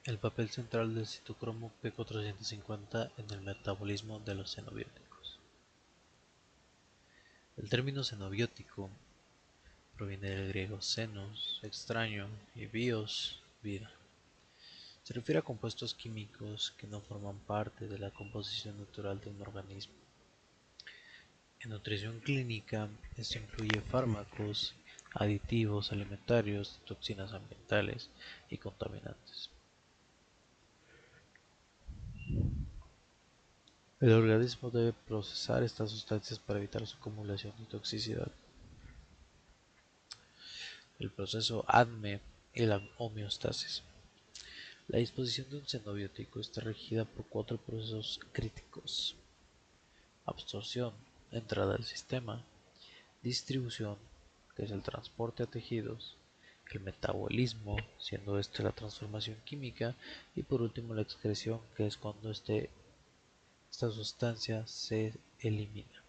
El papel central del citocromo P450 en el metabolismo de los xenobióticos. El término xenobiótico proviene del griego xenos, extraño, y bios, vida. Se refiere a compuestos químicos que no forman parte de la composición natural de un organismo. En nutrición clínica, esto incluye fármacos, aditivos alimentarios, toxinas ambientales y contaminantes. El organismo debe procesar estas sustancias para evitar su acumulación y toxicidad. El proceso ADME y la homeostasis. La disposición de un xenobiótico está regida por 4 procesos críticos: absorción, entrada al sistema; distribución, que es el transporte a tejidos; el metabolismo, siendo este la transformación química; y por último la excreción, que es cuando esta sustancia se elimina.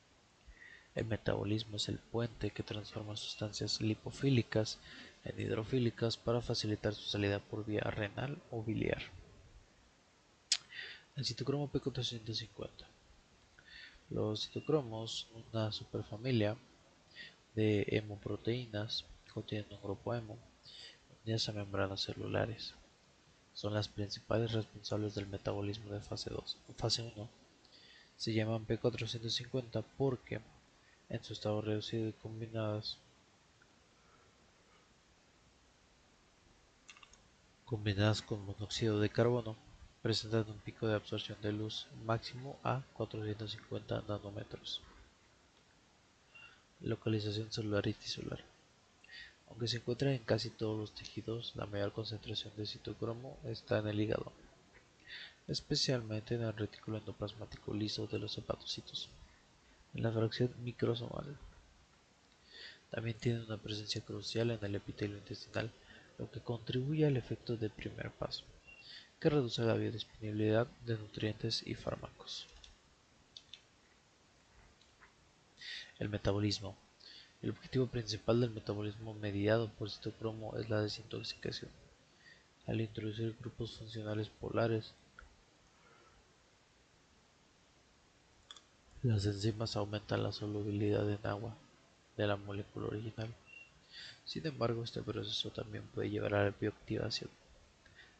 El metabolismo es el puente que transforma sustancias lipofílicas en hidrofílicas para facilitar su salida por vía renal o biliar. El citocromo P450. Los citocromos son una superfamilia de hemoproteínas, contienen un grupo hemo, unidas a membranas celulares. Son las principales responsables del metabolismo de fase 2. Fase 1 se llaman P450 porque en su estado reducido y combinadas con monóxido de carbono, presentan un pico de absorción de luz máximo a 450 nanómetros. Localización celular y tisular. Aunque se encuentra en casi todos los tejidos, la mayor concentración de citocromo está en el hígado, especialmente en el retículo endoplasmático liso de los hepatocitos, en la fracción microsomal. También tiene una presencia crucial en el epitelio intestinal, lo que contribuye al efecto de primer paso, que reduce la biodisponibilidad de nutrientes y fármacos. El metabolismo. El objetivo principal del metabolismo mediado por citocromo es la desintoxicación. Al introducir grupos funcionales polares, las enzimas aumentan la solubilidad en agua de la molécula original. Sin embargo, este proceso también puede llevar a la bioactivación,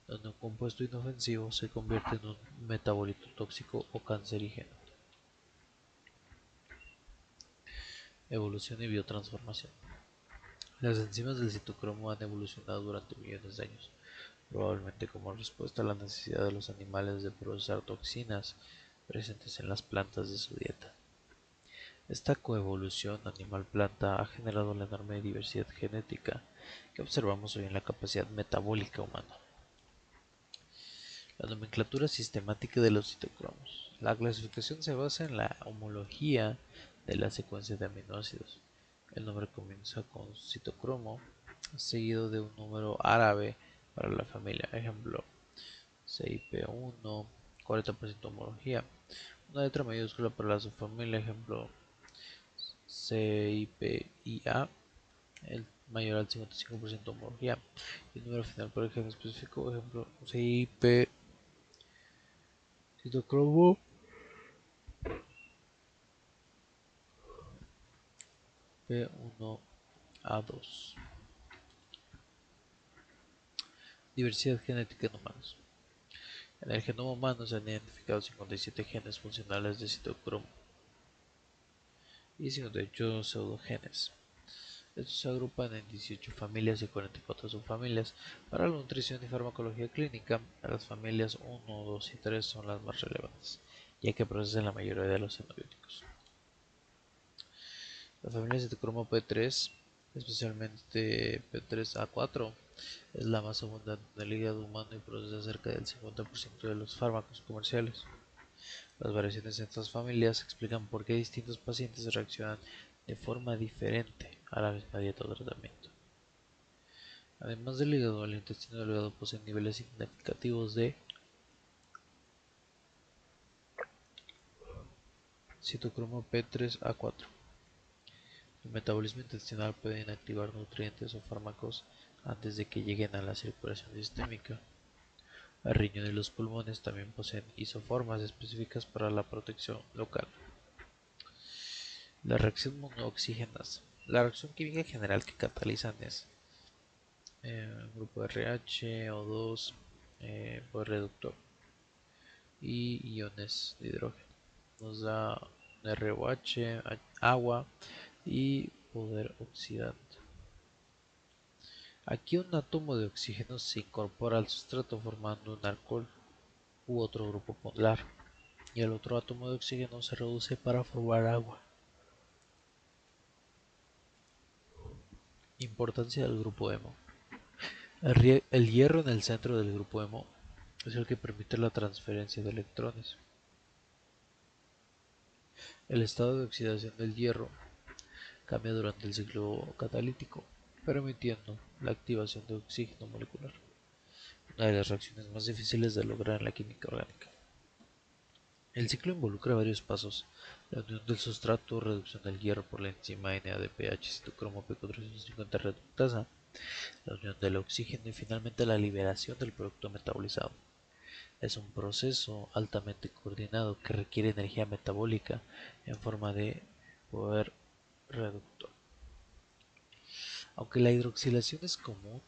donde un compuesto inofensivo se convierte en un metabolito tóxico o cancerígeno. Evolución y biotransformación. Las enzimas del citocromo han evolucionado durante millones de años, probablemente como respuesta a la necesidad de los animales de procesar toxinas presentes en las plantas de su dieta. Esta coevolución animal-planta ha generado la enorme diversidad genética que observamos hoy en la capacidad metabólica humana. La nomenclatura sistemática de los citocromos. La clasificación se basa en la homología de la secuencia de aminoácidos. El nombre comienza con citocromo, seguido de un número árabe para la familia. Ejemplo, CIP1, 40% homología. Una letra mayúscula para la subfamilia. Ejemplo, CIPIA, el mayor al 55% homología. Y el número final para el gen específico. Ejemplo, CIP citocromo P1A2. Diversidad genética en humanos. En el genoma humano se han identificado 57 genes funcionales de citocromo y 58 pseudogenes. Estos se agrupan en 18 familias y 44 subfamilias. Para la nutrición y farmacología clínica, las familias 1, 2 y 3 son las más relevantes, ya que procesan la mayoría de los xenobióticos. La familia citocromo P3, especialmente P3A4, es la más abundante en el hígado humano y procesa cerca del 50% de los fármacos comerciales. Las variaciones en estas familias explican por qué distintos pacientes reaccionan de forma diferente a la misma dieta o tratamiento. Además del hígado, el intestino delgado posee niveles significativos de citocromo P3A4. El metabolismo intestinal puede inactivar nutrientes o fármacos antes de que lleguen a la circulación sistémica. El riñón y los pulmones también poseen isoformas específicas para la protección local. La reacción monooxígenas. La reacción química general que catalizan es grupo RH, O2, poder reductor y iones de hidrógeno. Nos da un ROH, agua y poder oxidante. Aquí un átomo de oxígeno se incorpora al sustrato formando un alcohol u otro grupo polar y el otro átomo de oxígeno se reduce para formar agua. Importancia del grupo hemo. El hierro en el centro del grupo hemo es el que permite la transferencia de electrones. El estado de oxidación del hierro cambia durante el ciclo catalítico, permitiendo la activación de oxígeno molecular, una de las reacciones más difíciles de lograr en la química orgánica. El ciclo involucra varios pasos: la unión del sustrato, reducción del hierro por la enzima NADPH citocromo P450 reductasa, la unión del oxígeno y finalmente la liberación del producto metabolizado. Es un proceso altamente coordinado que requiere energía metabólica en forma de poder reductor. Aunque la hidroxilación es común,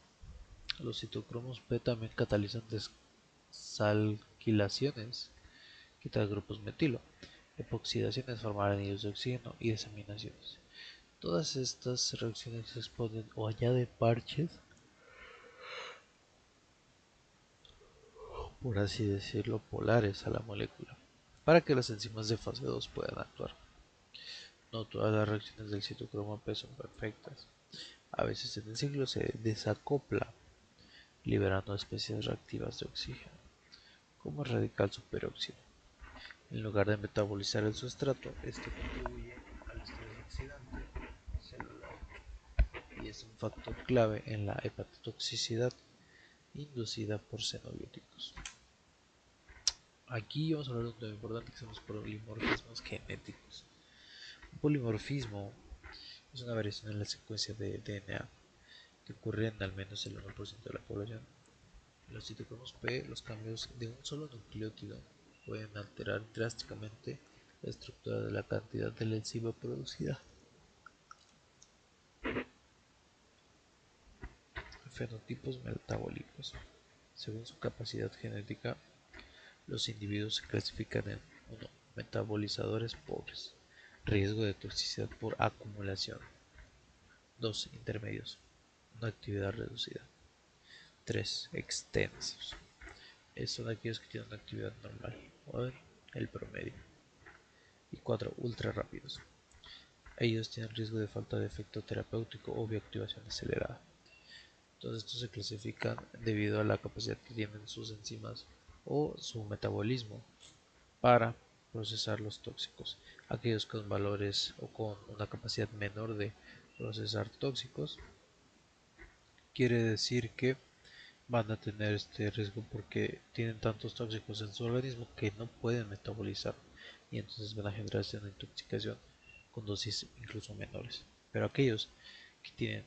los citocromos P también catalizan desalquilaciones, quitar grupos metilo, epoxidaciones, formar anillos de oxígeno y desaminaciones. Todas estas reacciones exponen o añaden parches, por así decirlo, polares a la molécula, para que las enzimas de fase 2 puedan actuar. No todas las reacciones del citocromo P son perfectas. A veces en el ciclo se desacopla, liberando especies reactivas de oxígeno, como el radical superóxido. En lugar de metabolizar el sustrato, este contribuye al estrés oxidante celular y es un factor clave en la hepatotoxicidad inducida por xenobióticos. Aquí vamos a hablar de un tema importante que son los polimorfismos genéticos. Un polimorfismo es una variación en la secuencia de DNA que ocurre en al menos el 1% de la población. En los citocromos P, los cambios de un solo nucleótido pueden alterar drásticamente la estructura de la cantidad de la enzima producida. Fenotipos metabólicos. Según su capacidad genética, los individuos se clasifican en 1. Metabolizadores pobres. Riesgo de toxicidad por acumulación. 2. Intermedios. Una actividad reducida. 3. Extensos. Son aquellos que tienen una actividad normal o el promedio. Y 4. Ultra rápidos. Ellos tienen riesgo de falta de efecto terapéutico o bioactivación acelerada. Todos estos se clasifican debido a la capacidad que tienen sus enzimas o su metabolismo para procesar los tóxicos. Aquellos con valores o con una capacidad menor de procesar tóxicos quiere decir que van a tener este riesgo porque tienen tantos tóxicos en su organismo que no pueden metabolizar y entonces van a generarse una intoxicación con dosis incluso menores. Pero aquellos que tienen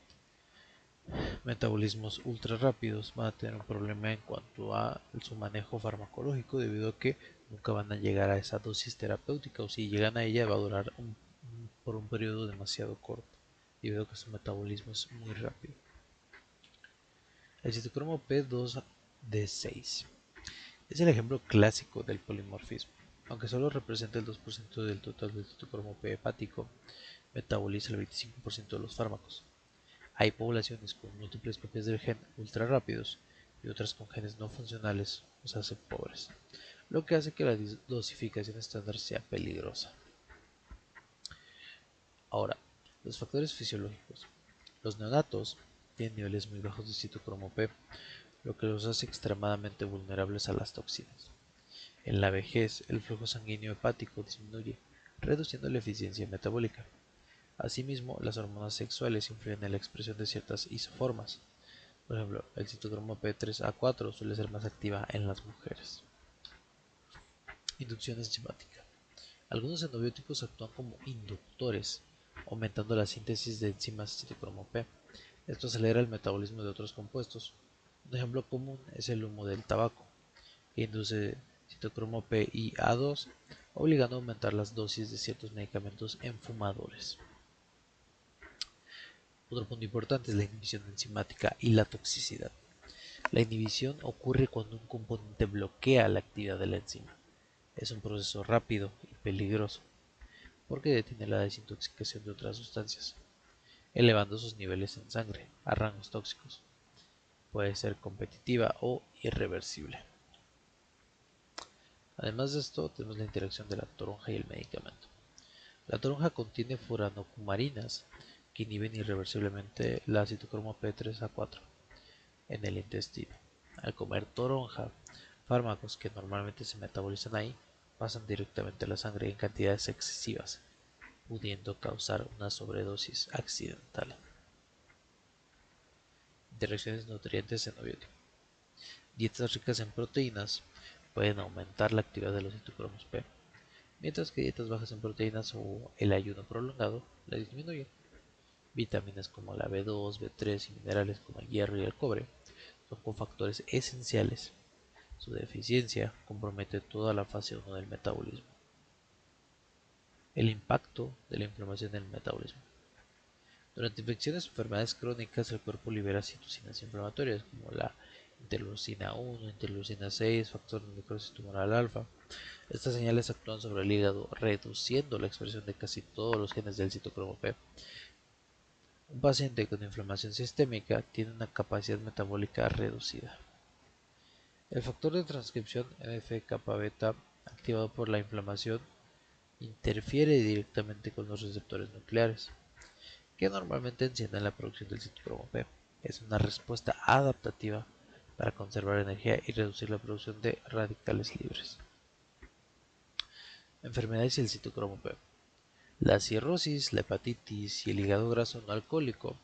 metabolismos ultra rápidos van a tener un problema en cuanto a su manejo farmacológico debido a que nunca van a llegar a esa dosis terapéutica o si llegan a ella va a durar por un periodo demasiado corto debido a que su metabolismo es muy rápido. El citocromo P2D6 es el ejemplo clásico del polimorfismo. Aunque solo representa el 2% del total del citocromo P hepático, metaboliza el 25% de los fármacos. Hay poblaciones con múltiples copias del gen ultra rápidos y otras con genes no funcionales, o sea, pobres, lo que hace que la dosificación estándar sea peligrosa. Ahora, los factores fisiológicos. Los neonatos tienen niveles muy bajos de citocromo P, lo que los hace extremadamente vulnerables a las toxinas. En la vejez, el flujo sanguíneo hepático disminuye, reduciendo la eficiencia metabólica. Asimismo, las hormonas sexuales influyen en la expresión de ciertas isoformas. Por ejemplo, el citocromo P3A4 suele ser más activa en las mujeres. Inducción enzimática. Algunos xenobióticos actúan como inductores, aumentando la síntesis de enzimas citocromo P. Esto acelera el metabolismo de otros compuestos. Un ejemplo común es el humo del tabaco. que induce citocromo P y A2, obligando a aumentar las dosis de ciertos medicamentos en fumadores. Otro punto importante es la inhibición enzimática y la toxicidad. La inhibición ocurre cuando un componente bloquea la actividad de la enzima. Es un proceso rápido y peligroso, porque detiene la desintoxicación de otras sustancias, elevando sus niveles en sangre a rangos tóxicos. Puede ser competitiva o irreversible. Además de esto, tenemos la interacción de la toronja y el medicamento. La toronja contiene furanocumarinas que inhiben irreversiblemente la citocromo P3A4 en el intestino. Al comer toronja, fármacos que normalmente se metabolizan ahí pasan directamente a la sangre en cantidades excesivas, pudiendo causar una sobredosis accidental. Interacciones nutrientes-xenobiótico. Dietas ricas en proteínas pueden aumentar la actividad de los citocromos P, mientras que dietas bajas en proteínas o el ayuno prolongado la disminuyen. Vitaminas como la B2, B3 y minerales como el hierro y el cobre son cofactores esenciales. Su deficiencia compromete toda la fase 1 del metabolismo. El impacto de la inflamación en el metabolismo. Durante infecciones o enfermedades crónicas, el cuerpo libera citocinas inflamatorias como la interleucina 1, interleucina 6, factor de necrosis tumoral alfa. Estas señales actúan sobre el hígado, reduciendo la expresión de casi todos los genes del citocromo P. Un paciente con inflamación sistémica tiene una capacidad metabólica reducida. El factor de transcripción NF-kappa-beta, activado por la inflamación, interfiere directamente con los receptores nucleares, que normalmente encienden la producción del citocromo P. Es una respuesta adaptativa para conservar energía y reducir la producción de radicales libres. Enfermedades y el citocromo P. La cirrosis, la hepatitis y el hígado graso no alcohólico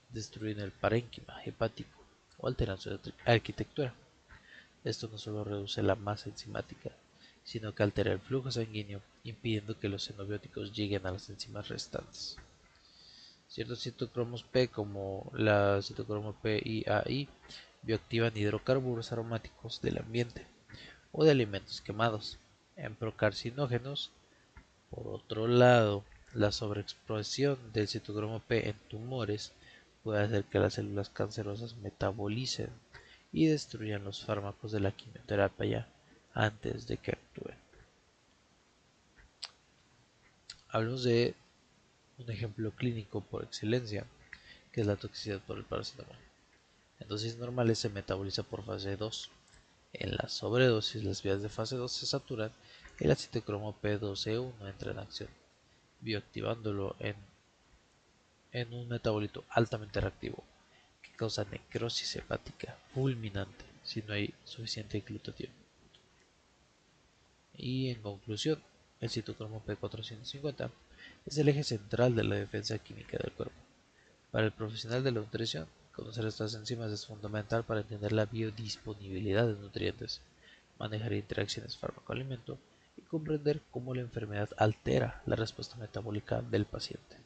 destruyen el parénquima hepático o alteran su arquitectura. Esto no solo reduce la masa enzimática, sino que altera el flujo sanguíneo, impidiendo que los xenobióticos lleguen a las enzimas restantes. Ciertos citocromos P, como la citocromo P y AI, bioactivan hidrocarburos aromáticos del ambiente o de alimentos quemados en procarcinógenos. Por otro lado, la sobreexpresión del citocromo P en tumores puede hacer que las células cancerosas metabolicen y destruyan los fármacos de la quimioterapia antes de que actúen. Hablemos de un ejemplo clínico por excelencia, que es la toxicidad por el paracetamol. En dosis normales se metaboliza por fase 2. En la sobredosis, las vías de fase 2 se saturan y el citocromo P12E1 entra en acción, bioactivándolo en un metabolito altamente reactivo que causa necrosis hepática fulminante si no hay suficiente glutatión. Y en conclusión, el citocromo P450 es el eje central de la defensa química del cuerpo. Para el profesional de la nutrición, conocer estas enzimas es fundamental para entender la biodisponibilidad de nutrientes, manejar interacciones fármaco-alimento y comprender cómo la enfermedad altera la respuesta metabólica del paciente.